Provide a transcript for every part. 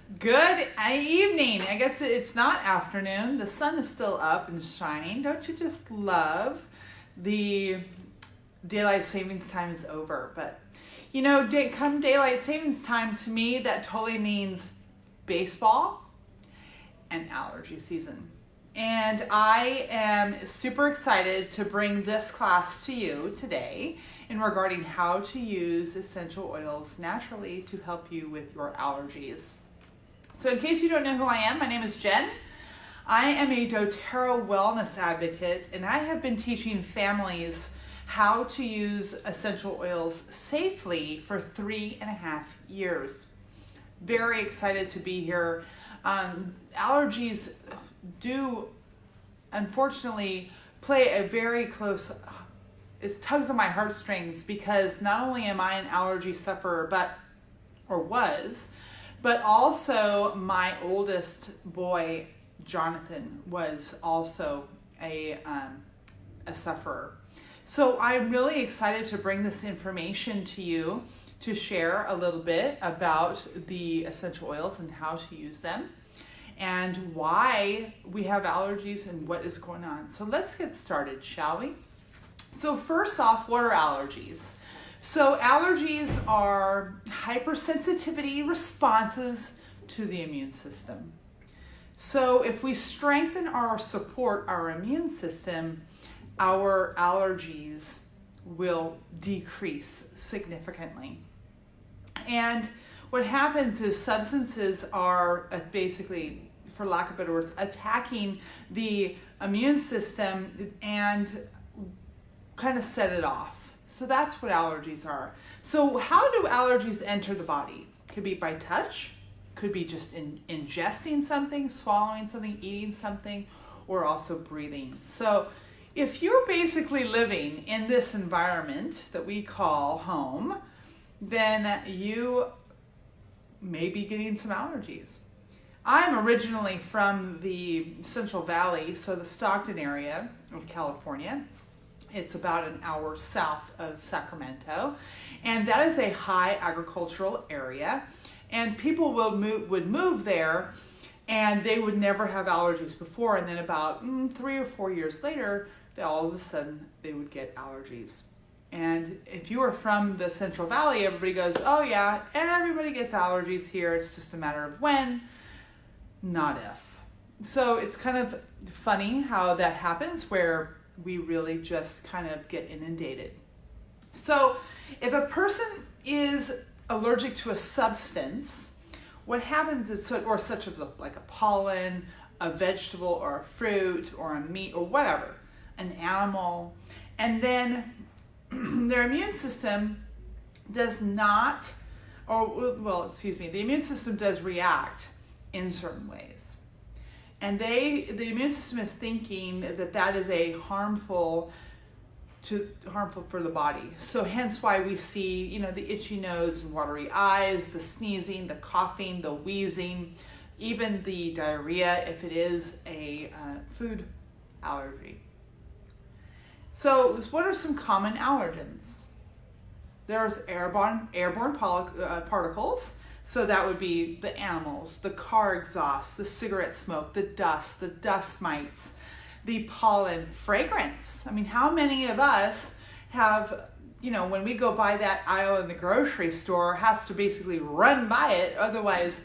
Good evening. I guess it's not afternoon. The sun is still up and shining. Don't you just love the daylight savings time is over? But you know, come daylight savings time, to me, that totally means baseball and allergy season. And I am super excited to bring this class to you today in regarding how to use essential oils naturally to help you with your allergies. So in case you don't know who I am, my name is Jen. I am a doTERRA wellness advocate, and I have been teaching families how to use essential oils safely for 3.5 years. Very excited to be here. Allergies do, unfortunately, play a very close, it tugs on my heartstrings, because not only am I an allergy sufferer, but also my oldest boy, Jonathan, was also a sufferer. So I'm really excited to bring this information to you to share a little bit about the essential oils and how to use them and why we have allergies and what is going on. So let's get started, shall we? So first off, what are allergies? So allergies are hypersensitivity responses to the immune system. So if we strengthen or support our immune system, our allergies will decrease significantly. And what happens is substances are basically, for lack of better words, attacking the immune system and kind of set it off. So that's what allergies are. So how do allergies enter the body? Could be by touch, could be just ingesting something, swallowing something, eating something, or also breathing. So if you're basically living in this environment that we call home, then you may be getting some allergies. I'm originally from the Central Valley, so the Stockton area of California. It's about an hour south of Sacramento, and that is a high agricultural area, and people would move there and they would never have allergies before, and then about 3 or 4 years later, all of a sudden they would get allergies. And if you are from the Central Valley, everybody goes, oh yeah, everybody gets allergies here, it's just a matter of when, not if. So it's kind of funny how that happens, where we really just kind of get inundated. So if a person is allergic to a substance, what happens is, such as like a pollen, a vegetable or a fruit or a meat or whatever, an animal, and then their immune system does not, the immune system does react in certain ways. And the immune system is thinking that is a harmful for the body. So hence why we see, the itchy nose and watery eyes, the sneezing, the coughing, the wheezing, even the diarrhea if it is a food allergy. So what are some common allergens? There's airborne particles. So that would be the animals, the car exhaust, the cigarette smoke, the dust mites, the pollen, fragrance. I mean, how many of us have, when we go by that aisle in the grocery store, has to basically run by it, otherwise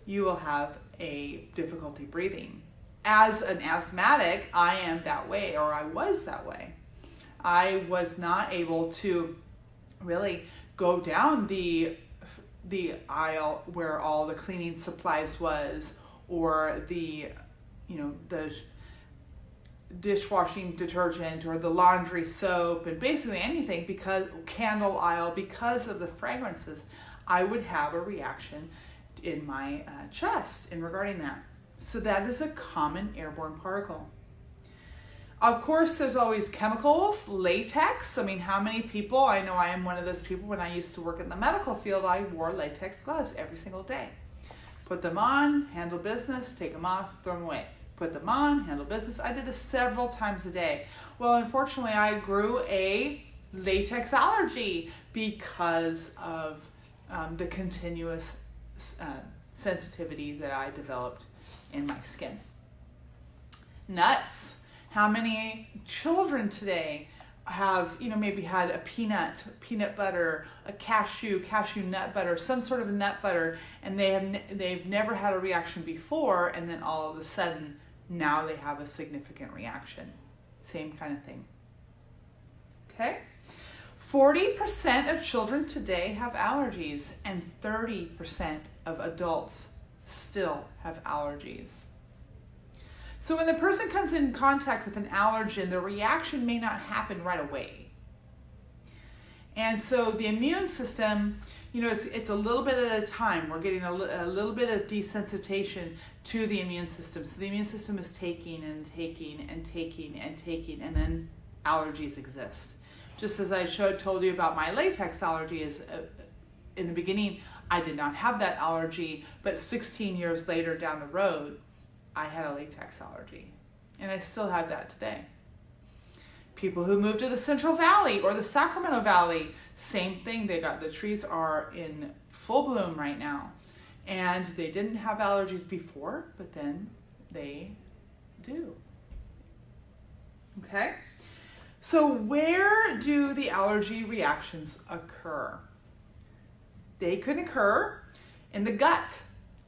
you will have a difficulty breathing. As an asthmatic, I am that way, or I was that way. I was not able to really go down the aisle where all the cleaning supplies was, or the dishwashing detergent or the laundry soap, and basically anything, because candle aisle, because of the fragrances, I would have a reaction in my chest in regarding that. So that is a common airborne particle. Of course, there's always chemicals, latex. I mean, how many people, I know I am one of those people, when I used to work in the medical field, I wore latex gloves every single day. Put them on, handle business, take them off, throw them away. Put them on, handle business. I did this several times a day. Well, unfortunately, I grew a latex allergy because of the continuous sensitivity that I developed in my skin. Nuts. How many children today have, maybe had a peanut butter, a cashew nut butter, some sort of nut butter, and they've never had a reaction before, and then all of a sudden now they have a significant reaction. Same kind of thing. Okay? 40% of children today have allergies, and 30% of adults still have allergies. So when the person comes in contact with an allergen, the reaction may not happen right away. And so the immune system, it's a little bit at a time. We're getting a little bit of desensitization to the immune system. So the immune system is taking, and then allergies exist. Just as I told you about my latex allergy, in the beginning, I did not have that allergy, but 16 years later down the road, I had a latex allergy, and I still have that today. People who moved to the Central Valley or the Sacramento Valley, same thing. The trees are in full bloom right now, and they didn't have allergies before, but then they do. Okay? So where do the allergy reactions occur? They could occur in the gut,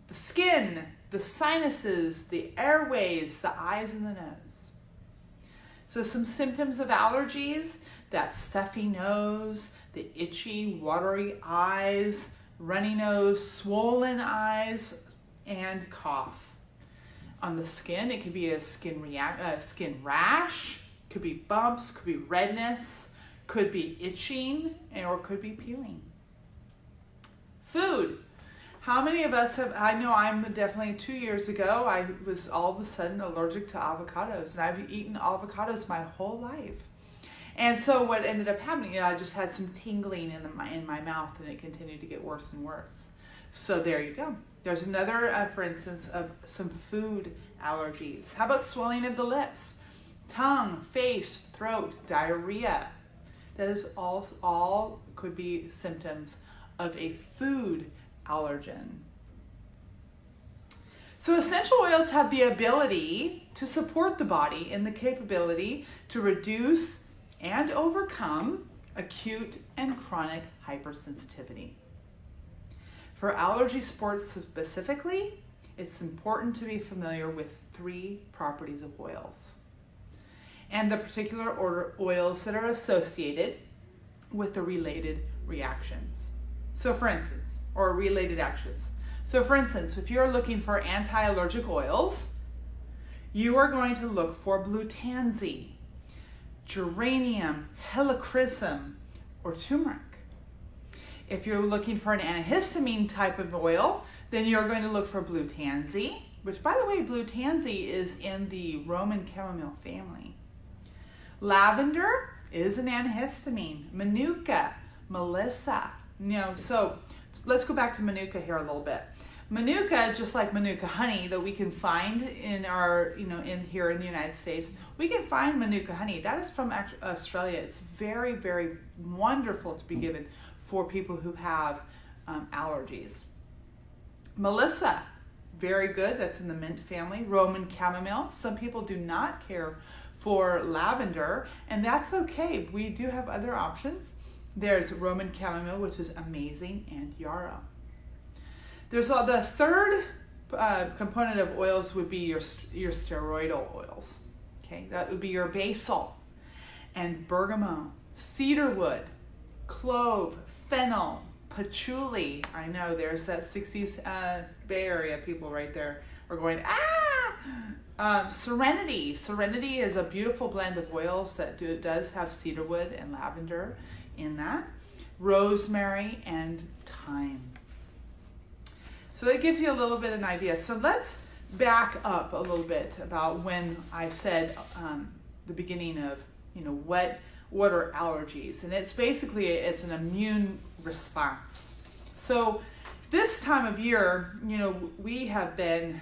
the skin, the sinuses, the airways, the eyes, and the nose. So some symptoms of allergies: that stuffy nose, the itchy, watery eyes, runny nose, swollen eyes, and cough. On the skin, it could be a skin rash, could be bumps, could be redness, could be itching, or could be peeling. Food. How many of us have, I know I'm definitely 2 years ago, I was all of a sudden allergic to avocados, and I've eaten avocados my whole life. And so what ended up happening, I just had some tingling in my mouth, and it continued to get worse and worse. So there you go. There's another, for instance, of some food allergies. How about swelling of the lips, tongue, face, throat, diarrhea? That is all could be symptoms of a food allergen. So essential oils have the ability to support the body in the capability to reduce and overcome acute and chronic hypersensitivity. For allergy sports specifically, it's important to be familiar with 3 properties of oils and the particular oils that are associated with the related reactions. So for instance, or related actions. So for instance, if you're looking for anti-allergic oils, you are going to look for blue tansy, geranium, helichrysum, or turmeric. If you're looking for an antihistamine type of oil, then you're going to look for blue tansy, which, by the way, blue tansy is in the Roman chamomile family. Lavender is an antihistamine. Manuka, melissa. So let's go back to Manuka here a little bit. Manuka, just like Manuka honey that we can find in our, in here in the United States, we can find Manuka honey. That is from Australia. It's very, very wonderful to be given for people who have allergies. Melissa, very good. That's in the mint family. Roman chamomile. Some people do not care for lavender, and that's okay. We do have other options. There's Roman chamomile, which is amazing, and yarrow. There's the third component of oils would be your steroidal oils. Okay, that would be your basil and bergamot, cedarwood, clove, fennel, patchouli. I know there's that 60s Bay Area people right there are going, serenity. Serenity is a beautiful blend of oils that does have cedarwood and lavender in that. Rosemary and thyme. So that gives you a little bit of an idea. So let's back up a little bit about when I said the beginning of, what are allergies? And it's basically, it's an immune response. So this time of year, we have been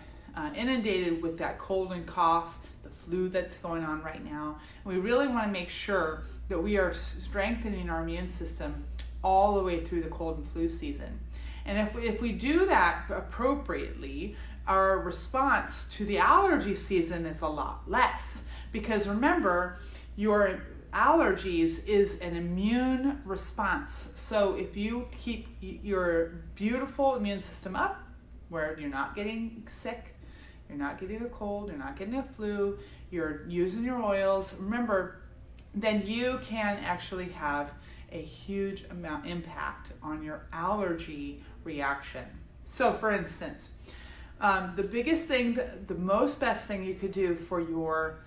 inundated with that cold and cough, the flu that's going on right now. And we really want to make sure that we are strengthening our immune system all the way through the cold and flu season. And if we do that appropriately, our response to the allergy season is a lot less. Because remember, your allergies is an immune response. So if you keep your beautiful immune system up, where you're not getting sick, you're not getting a cold, you're not getting a flu, you're using your oils, remember, then you can actually have a huge impact on your allergy reaction. So for instance, the biggest thing, the most best thing you could do for your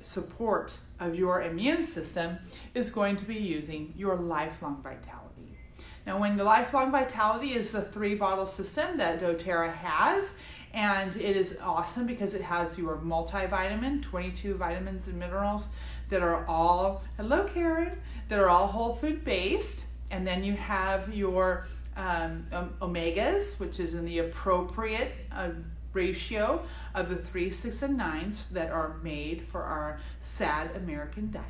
support of your immune system is going to be using your lifelong vitality. Now, when the lifelong vitality is the 3-bottle system that doTERRA has, and it is awesome because it has your multivitamin, 22 vitamins and minerals that are all, hello Karen, that are all whole food based, and then you have your omegas, which is in the appropriate ratio of the 3, 6, and 9s that are made for our sad American diet.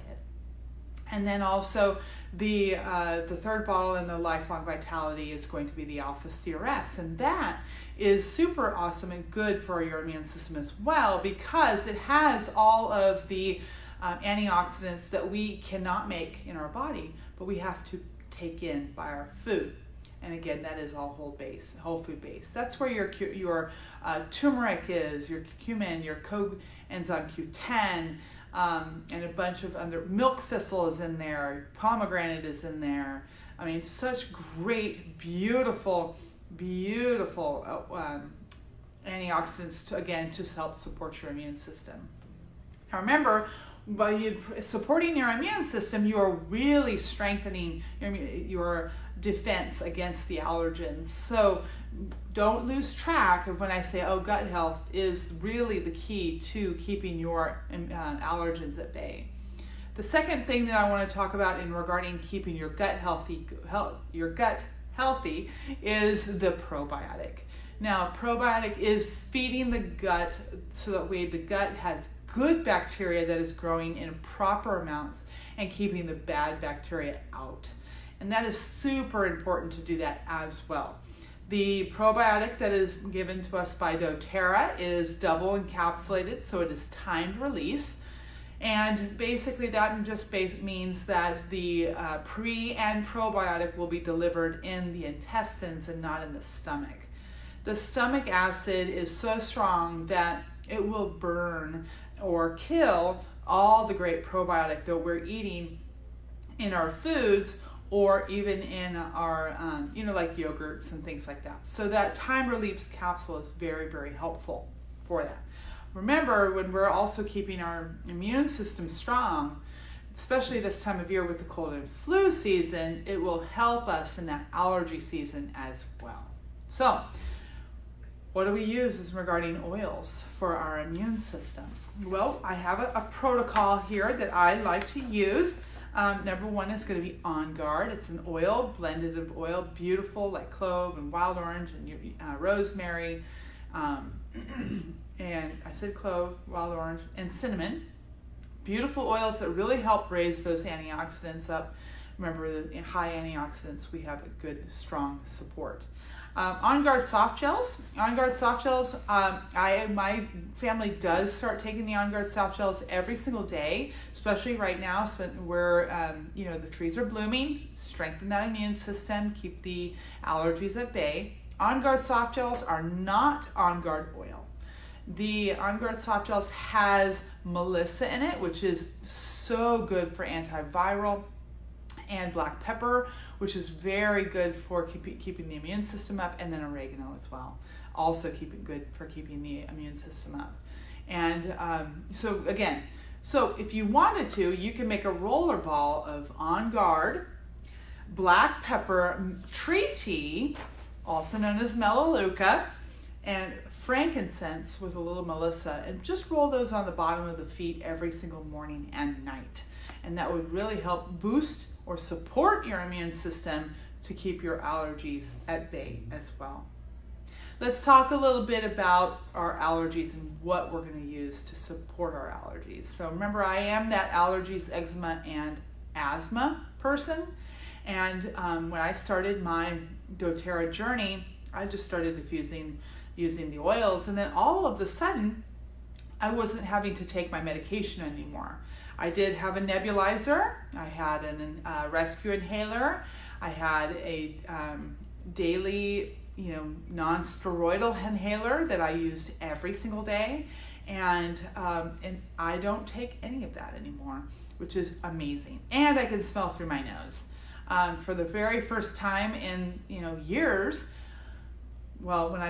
And then also the 3rd bottle in the lifelong vitality is going to be the alpha CRS, and that is super awesome and good for your immune system as well, because it has all of the antioxidants that we cannot make in our body, but we have to take in by our food. And again, that is all whole food based. That's where your turmeric is, your cumin, your coenzyme Q10, and a bunch of other, milk thistle is in there, pomegranate is in there. I mean, such great, beautiful antioxidants to help support your immune system. Now remember, by supporting your immune system, you are really strengthening your defense against the allergens. So don't lose track of when I say, gut health is really the key to keeping your allergens at bay. The second thing that I want to talk about in regarding keeping your gut healthy is the probiotic. Now, probiotic is feeding the gut so that way the gut has good bacteria that is growing in proper amounts and keeping the bad bacteria out. And that is super important to do that as well. The probiotic that is given to us by doTERRA is double encapsulated, so it is timed release. And basically that just means that the pre and probiotic will be delivered in the intestines and not in the stomach. The stomach acid is so strong that it will burn or kill all the great probiotic that we're eating in our foods, or even in our, like yogurts and things like that. So that time release capsule is very, very helpful for that. Remember, when we're also keeping our immune system strong, especially this time of year with the cold and flu season, it will help us in that allergy season as well. So, what do we use as regarding oils for our immune system? Well, I have a protocol here that I like to use. Number one is going to be On Guard. It's an oil, blended of oil, beautiful, like clove and wild orange and rosemary, and I said clove, wild orange, and cinnamon. Beautiful oils that really help raise those antioxidants up. Remember, the high antioxidants, we have a good, strong support. On Guard soft gels. On Guard soft gels, my family does start taking the On Guard soft gels every single day, especially right now, so where the trees are blooming. Strengthen that immune system, keep the allergies at bay. On Guard soft gels are not On Guard oil. The On Guard soft gels has melissa in it, which is so good for antiviral, and black pepper, which is very good for keeping the immune system up, and then oregano as well. Also good for keeping the immune system up. And so if you wanted to, you can make a roller ball of On Guard, black pepper, tree tea, also known as melaleuca, and frankincense with a little melissa, and just roll those on the bottom of the feet every single morning and night. And that would really help boost or support your immune system to keep your allergies at bay as well. Let's talk a little bit about our allergies and what we're going to use to support our allergies. So remember, I am that allergies, eczema, and asthma person. And when I started my doTERRA journey, I just started using the oils, and then all of a sudden, I wasn't having to take my medication anymore. I did have a nebulizer, I had a rescue inhaler, I had a daily, non-steroidal inhaler that I used every single day, and I don't take any of that anymore, which is amazing. And I can smell through my nose. For the very first time in years, well, when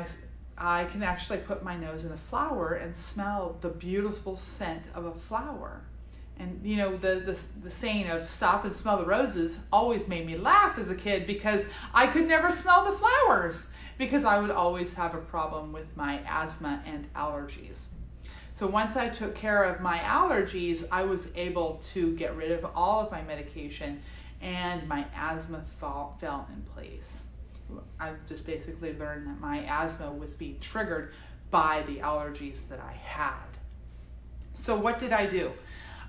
I can actually put my nose in a flower and smell the beautiful scent of a flower. And the saying of stop and smell the roses always made me laugh as a kid, because I could never smell the flowers because I would always have a problem with my asthma and allergies. So once I took care of my allergies, I was able to get rid of all of my medication, and my asthma fell in place. I just basically learned that my asthma was being triggered by the allergies that I had. So what did I do?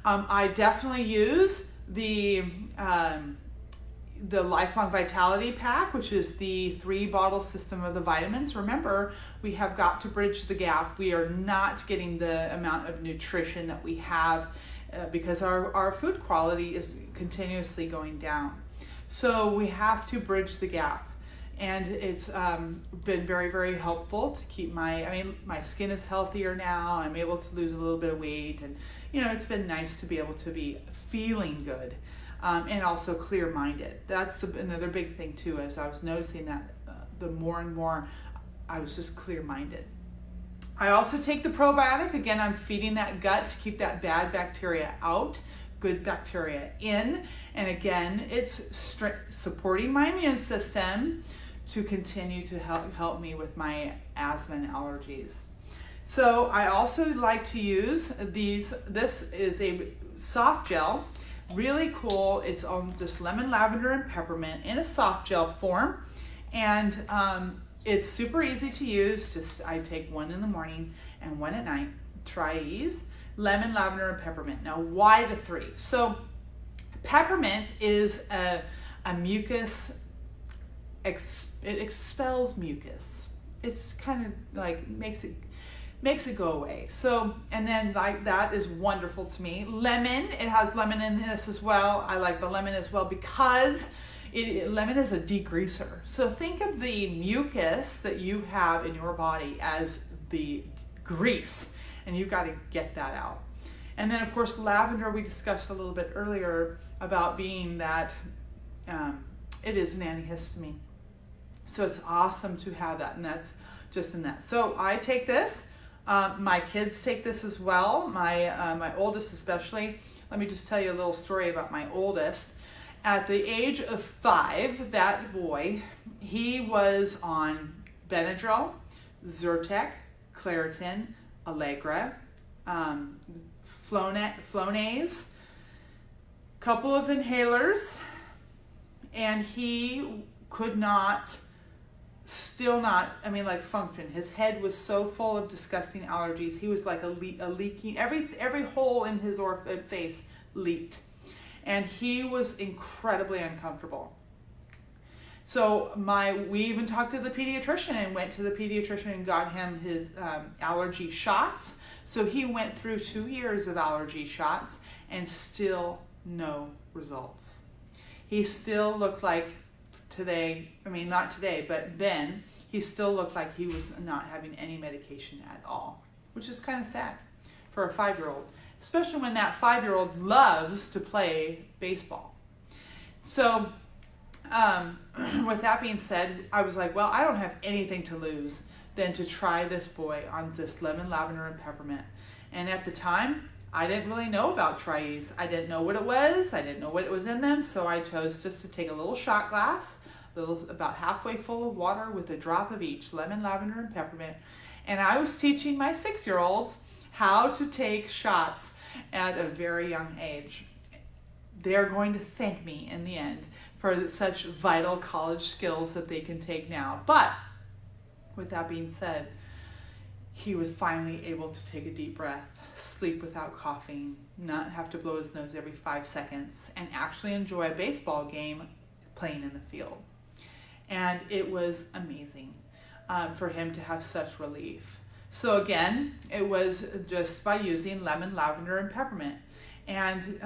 I definitely use the Lifelong Vitality Pack, which is the 3-bottle system of the vitamins. Remember, we have got to bridge the gap. We are not getting the amount of nutrition that we have because our food quality is continuously going down. So we have to bridge the gap. And it's been very, very helpful to keep my skin is healthier now. I'm able to lose a little bit of weight, and it's been nice to be able to be feeling good and also clear-minded. That's another big thing too, as I was noticing that the more and more I was just clear-minded. I also take the probiotic. Again, I'm feeding that gut to keep that bad bacteria out, good bacteria in. And again, it's supporting my immune system to continue to help me with my asthma and allergies. So I also like to use these. This is a soft gel, really cool. It's just lemon, lavender, and peppermint in a soft gel form. And it's super easy to use. Just I take one in the morning and one at night. Try these, lemon, lavender, and peppermint. Now, why the 3? So peppermint is a mucus, it expels mucus. It's kind of like makes it go away. So, and then like that is wonderful to me. Lemon, it has lemon in this as well. I like the lemon as well because lemon is a degreaser. So think of the mucus that you have in your body as the grease, and you've got to get that out. And then of course lavender, we discussed a little bit earlier about being that it is an antihistamine. So it's awesome to have that, and that's just in that. So I take this. My kids take this as well. My oldest especially. Let me just tell you a little story about my oldest. At the age of 5, that boy, he was on Benadryl, Zyrtec, Claritin, Allegra, Flonase, couple of inhalers, and he could not, function. His head was so full of disgusting allergies. He was like a leaking, every hole in his face leaked. And he was incredibly uncomfortable. So we even talked to the pediatrician and went to the pediatrician and got him his allergy shots. So he went through 2 years of allergy shots and still no results. He still looked like not today, but then he still looked like he was not having any medication at all, which is kind of sad for a 5-year-old, especially when that 5-year-old loves to play baseball. So with that being said, I was like, well, I don't have anything to lose than to try this boy on this lemon, lavender, and peppermint. And at the time, I didn't really know about Tri-Ease. I didn't know what it was. I didn't know what it was in them. So I chose just to take a little shot glass, about halfway full of water with a drop of each, lemon, lavender, and peppermint. And I was teaching my 6-year-olds how to take shots at a very young age. They're going to thank me in the end for such vital college skills that they can take now. But with that being said, he was finally able to take a deep breath, sleep without coughing, not have to blow his nose every 5 seconds, and actually enjoy a baseball game playing in the field. And it was amazing for him to have such relief. So again, it was just by using lemon, lavender, and peppermint. And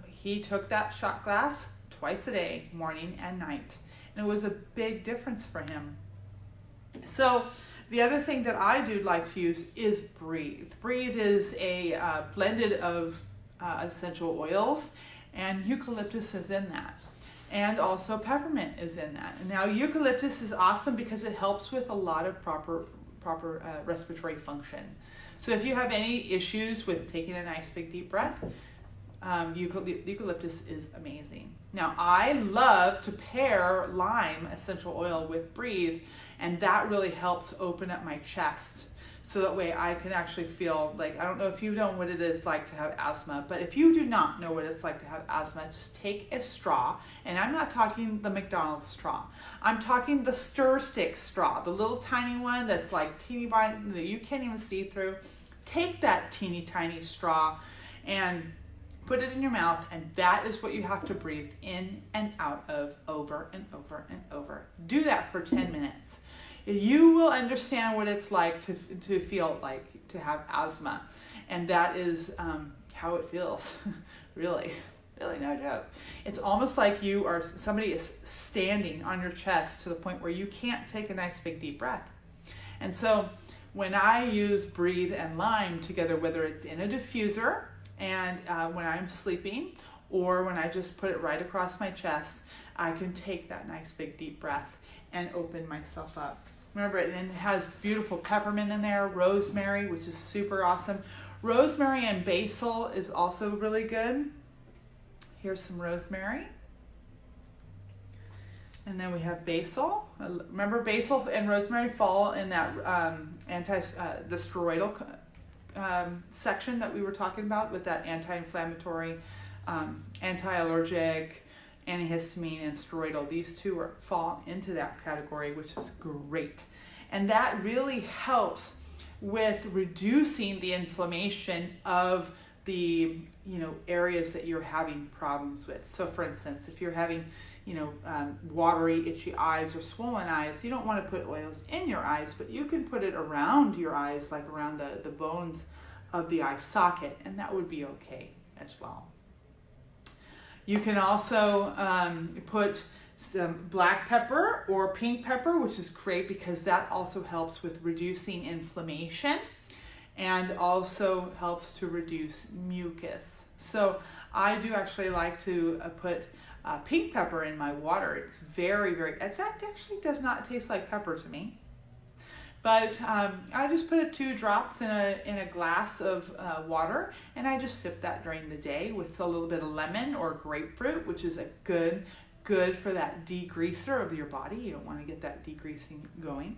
he took that shot glass twice a day, morning and night. And it was a big difference for him. So the other thing that I do like to use is Breathe. Breathe is a blended of essential oils, and eucalyptus is in that. And also peppermint is in that. And now eucalyptus is awesome because it helps with a lot of proper respiratory function. So if you have any issues with taking a nice big deep breath, eucalyptus is amazing. Now I love to pair lime essential oil with Breathe, and that really helps open up my chest. So that way I can actually feel like, I don't know if you know what it is like to have asthma, but if you do not know what it's like to have asthma, just take a straw, and I'm not talking the McDonald's straw. I'm talking the stir stick straw, the little tiny one that's like teeny tiny, that you can't even see through. Take that teeny tiny straw and put it in your mouth, and that is what you have to breathe in and out of over and over and over. Do that for 10 minutes. You will understand what it's like to feel like to have asthma, and that is how it feels. really no joke. It's almost like somebody is standing on your chest to the point where you can't take a nice big deep breath. And so when I use Breathe and lime together, whether it's in a diffuser and when I'm sleeping, or when I just put it right across my chest, I can take that nice big deep breath and open myself up. Remember, it has beautiful peppermint in there, rosemary, which is super awesome. Rosemary and basil is also really good. Here's some rosemary. And then we have basil. Remember, basil and rosemary fall in that the steroidal section that we were talking about, with that anti-inflammatory, anti-allergic, antihistamine, and steroidal. These two fall into that category, which is great. And that really helps with reducing the inflammation of the areas that you're having problems with. So for instance, if you're having watery, itchy eyes or swollen eyes, you don't want to put oils in your eyes, but you can put it around your eyes, like around the bones of the eye socket, and that would be okay as well. You can also put some black pepper or pink pepper, which is great because that also helps with reducing inflammation and also helps to reduce mucus. So I do actually like to put pink pepper in my water. It's very, it actually does not taste like pepper to me. But I just put 2 drops in a glass of water, and I just sip that during the day with a little bit of lemon or grapefruit, which is a good for that degreaser of your body. You don't want to get that degreasing going.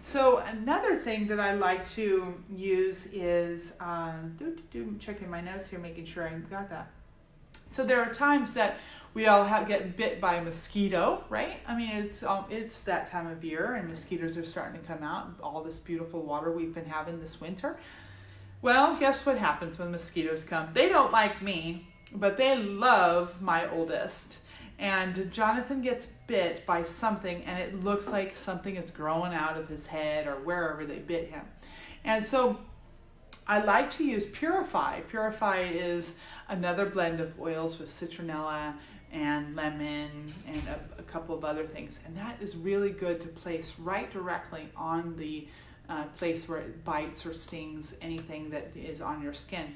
So another thing that I like to use is, checking my notes here, making sure I got that. So there are times that we all get bit by a mosquito, right? I mean, it's that time of year, and mosquitoes are starting to come out. All this beautiful water we've been having this winter. Well, guess what happens when mosquitoes come? They don't like me, but they love my oldest. And Jonathan gets bit by something, and it looks like something is growing out of his head or wherever they bit him. And so I like to use Purify. Purify is another blend of oils with citronella and lemon and a couple of other things. And that is really good to place right directly on the place where it bites or stings anything that is on your skin,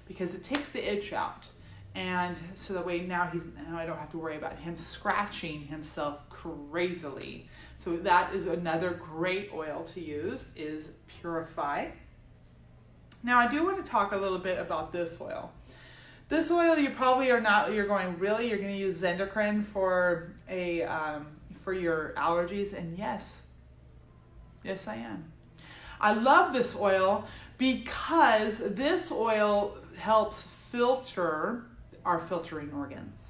because it takes the itch out. And so that way now I don't have to worry about him scratching himself crazily. So that is another great oil to use, is Purify. Now I do want to talk a little bit about this oil. This oil you probably are not, you're going to use Zendocrine for your allergies, and yes I am. I love this oil because this oil helps filter our filtering organs.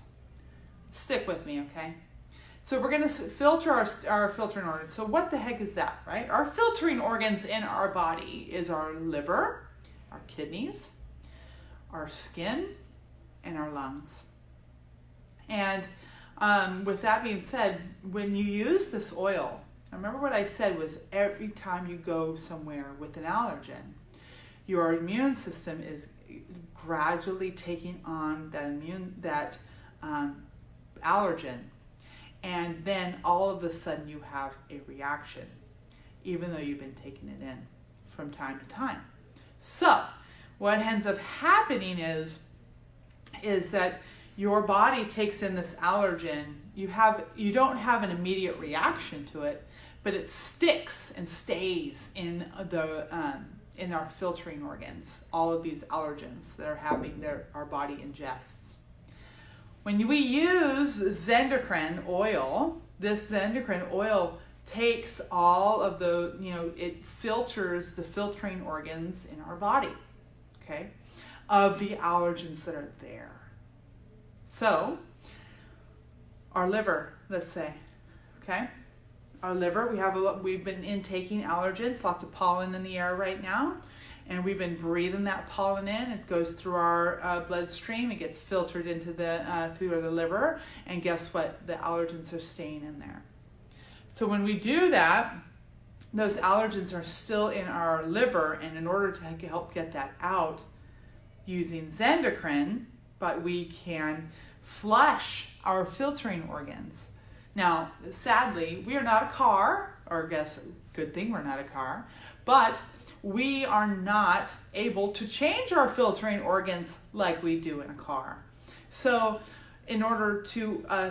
Stick with me, okay? So we're going to filter our filtering organs. So what the heck is that, right? Our filtering organs in our body is our liver, our kidneys, our skin, and our lungs. And with that being said, when you use this oil, remember what I said was every time you go somewhere with an allergen, your immune system is gradually taking on that allergen, and then all of a sudden you have a reaction, even though you've been taking it in from time to time. So what ends up happening is that your body takes in this allergen. You don't have an immediate reaction to it, but it sticks and stays in our filtering organs, all of these allergens that our body ingests. When we use Zendocrine oil, this Zendocrine oil takes all of it filters the filtering organs in our body, okay, of the allergens that are there. So, our liver, let's say, okay, our liver, we've been intaking allergens, lots of pollen in the air right now, and we've been breathing that pollen in. It goes through our bloodstream, it gets filtered into through the liver, and guess what? The allergens are staying in there. So when we do that, those allergens are still in our liver, and in order to help get that out using Zendocrine, but we can flush our filtering organs. Now, sadly, we are not a car, or I guess good thing we're not a car, but we are not able to change our filtering organs like we do in a car. So in order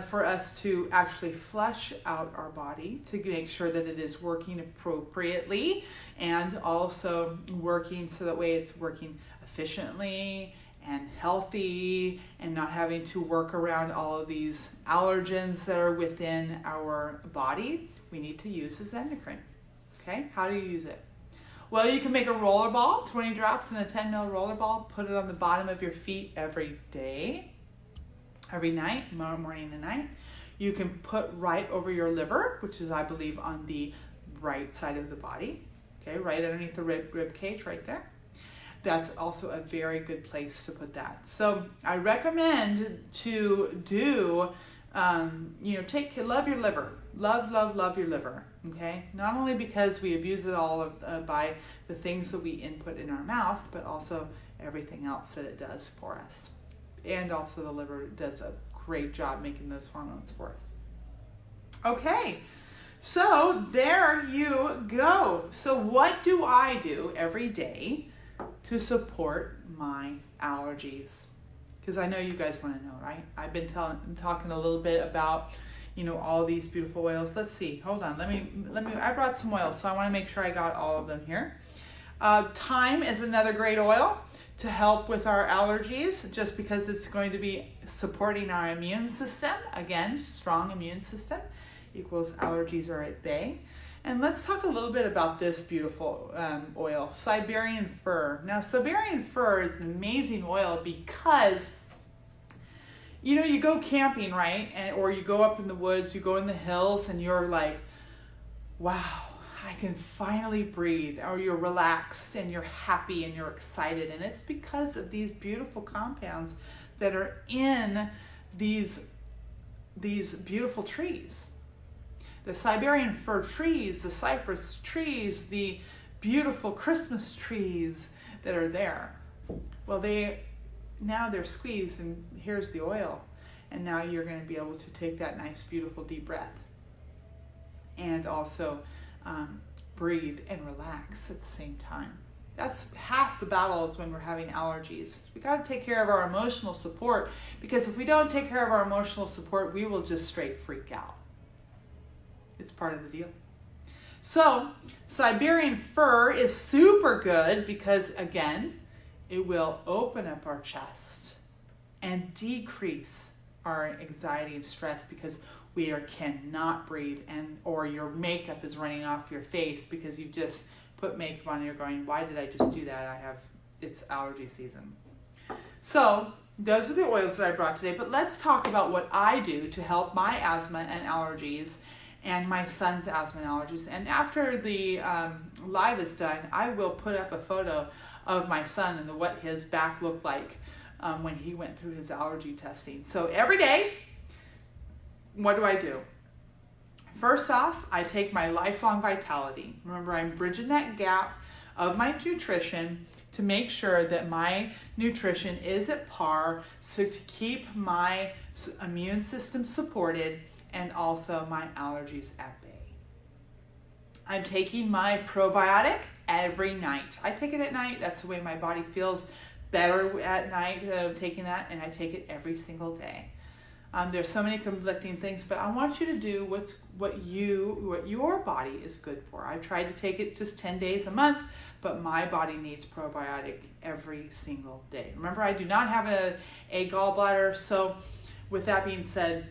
for us to actually flush out our body, to make sure that it is working appropriately and also working so that way it's working efficiently and healthy and not having to work around all of these allergens that are within our body, we need to use this endocrine. Okay, how do you use it? Well, you can make a roller ball, 20 drops in a 10 ml roller ball, put it on the bottom of your feet every day, every night, morning and night. You can put right over your liver, which is, I believe, on the right side of the body, okay, right underneath the rib cage right there. That's also a very good place to put that. So I recommend to do, love your liver. Love your liver, okay? Not only because we abuse it all by the things that we input in our mouth, but also everything else that it does for us. And also the liver does a great job making those hormones for us. Okay, so there you go. So what do I do every day to support my allergies? Because I know you guys want to know, right? I've been talking a little bit about, all these beautiful oils. Let's see. Hold on. Let me. I brought some oils, so I want to make sure I got all of them here. Thyme is another great oil to help with our allergies, just because it's going to be supporting our immune system. Again, strong immune system equals allergies are at bay. And let's talk a little bit about this beautiful oil, Siberian fir. Now, Siberian fir is an amazing oil because, you go camping, right? Or you go up in the woods, you go in the hills, and you're like, wow, I can finally breathe. Or you're relaxed, and you're happy, and you're excited. And it's because of these beautiful compounds that are in these beautiful trees. The Siberian fir trees, the cypress trees, the beautiful Christmas trees that are there. Well, now they're squeezed, and here's the oil. And now you're going to be able to take that nice, beautiful, deep breath. And also breathe and relax at the same time. That's half the battle is when we're having allergies. We got to take care of our emotional support, because if we don't take care of our emotional support, we will just straight freak out. It's part of the deal. So Siberian fir is super good because, again, it will open up our chest and decrease our anxiety and stress because we cannot breathe, or your makeup is running off your face because you've just put makeup on and you're going, why did I just do that? It's allergy season. So those are the oils that I brought today, but let's talk about what I do to help my asthma and allergies and my son's asthma and allergies. And after the live is done, I will put up a photo of my son and what his back looked like when he went through his allergy testing. So every day, what do? First off, I take my lifelong vitality. Remember, I'm bridging that gap of my nutrition to make sure that my nutrition is at par, so to keep my immune system supported and also my allergies at bay. I'm taking my probiotic every night. I take it at night. That's the way my body feels better at night, taking that, and I take it every single day. There's so many conflicting things, but I want you to do what your body is good for. I try to take it just 10 days a month, but my body needs probiotic every single day. Remember, I do not have a gallbladder, so with that being said,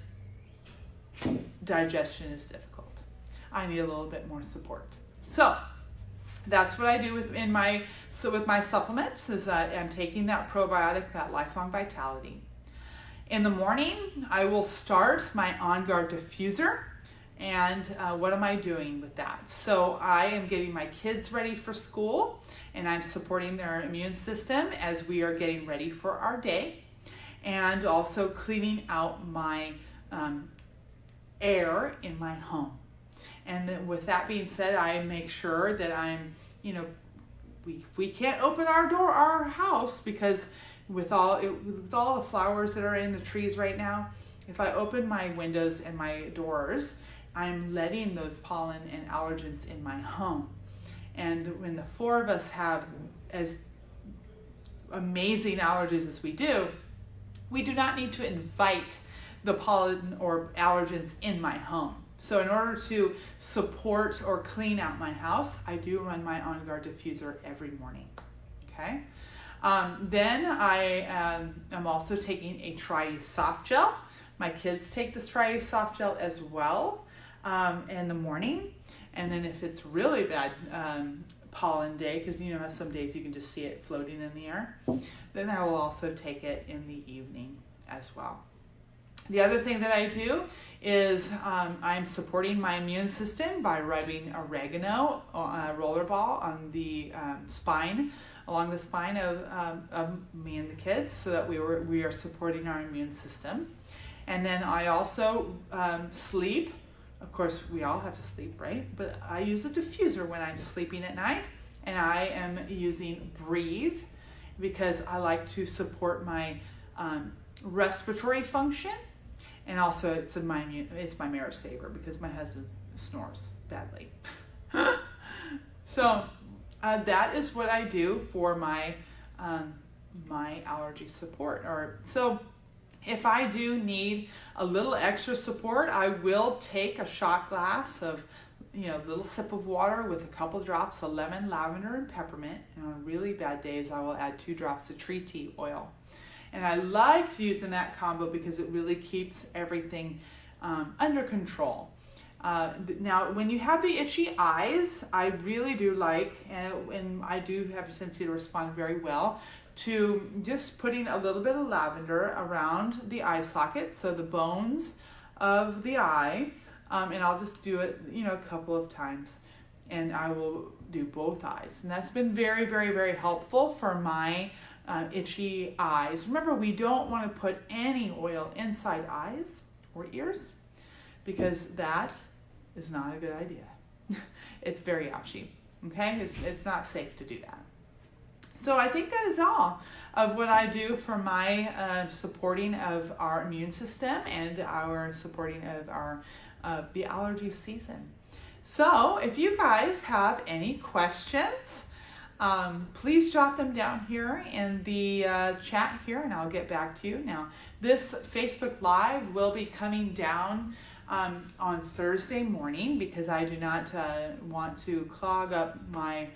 digestion is difficult. I need a little bit more support. So that's what I do with my supplements, is that I'm taking that probiotic, that lifelong vitality. In the morning, I will start my On Guard diffuser. And what am I doing with that? So I am getting my kids ready for school, and I'm supporting their immune system as we are getting ready for our day, and also cleaning out my air in my home. And then with that being said, I make sure that I'm, we can't open our house, because with all the flowers that are in the trees right now, if I open my windows and my doors, I'm letting those pollen and allergens in my home. And when the four of us have as amazing allergies as we do not need to invite the pollen or allergens in my home. So in order to support or clean out my house, I do run my On Guard diffuser every morning. Okay. Then I am also taking a Tri soft gel. My kids take this Tri soft gel as well in the morning. And then if it's really bad pollen day, because some days you can just see it floating in the air, then I will also take it in the evening as well. The other thing that I do is I'm supporting my immune system by rubbing oregano rollerball on the spine, along the spine of me and the kids, so that we are supporting our immune system. And then I also sleep. Of course, we all have to sleep, right? But I use a diffuser when I'm sleeping at night, and I am using Breathe because I like to support my respiratory function, and also it's my marriage saver because my husband snores badly. So that is what I do for my my allergy support. So if I do need a little extra support, I will take a shot glass of, a little sip of water with a couple drops of lemon, lavender, and peppermint. And on really bad days, I will add 2 drops of tree tea oil. And I like using that combo because it really keeps everything under control. Now, when you have the itchy eyes, I really do like, and I do have a tendency to respond very well, to just putting a little bit of lavender around the eye socket, so the bones of the eye, and I'll just do it, a couple of times, and I will do both eyes. And that's been very, very, very helpful for my itchy eyes. Remember, we don't want to put any oil inside eyes or ears, because that is not a good idea. It's very ouchy, okay? It's not safe to do that. So I think that is all of what I do for my supporting of our immune system and our supporting of our the allergy season. So if you guys have any questions, please jot them down here in the chat here, and I'll get back to you. Now, this Facebook Live will be coming down on Thursday morning, because I do not want to clog up my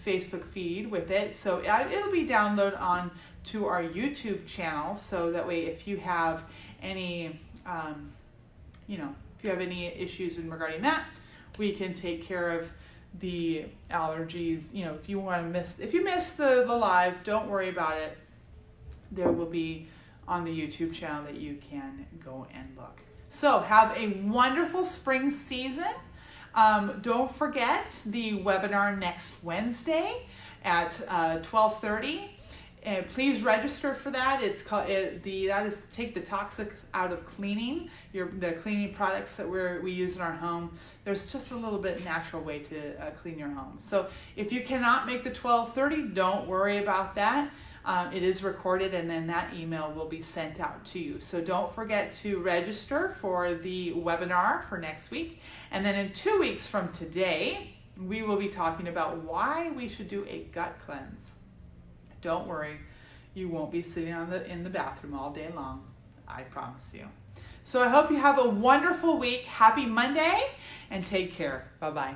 Facebook feed with it. So it'll be downloaded on to our YouTube channel, so that way if you have any if you have any issues regarding that, we can take care of the allergies. If you miss the live, don't worry about it. There will be on the YouTube channel that you can go and look. So have a wonderful spring season. Don't forget the webinar next Wednesday at 12:30 And please register for that. It's called that is take the toxics out of cleaning. The cleaning products that we use in our home. There's just a little bit natural way to clean your home. So if you cannot make the 12:30, don't worry about that. It is recorded, and then that email will be sent out to you. So don't forget to register for the webinar for next week. And then in 2 weeks from today, we will be talking about why we should do a gut cleanse. Don't worry, you won't be sitting in the bathroom all day long. I promise you. So I hope you have a wonderful week. Happy Monday, and take care. Bye-bye.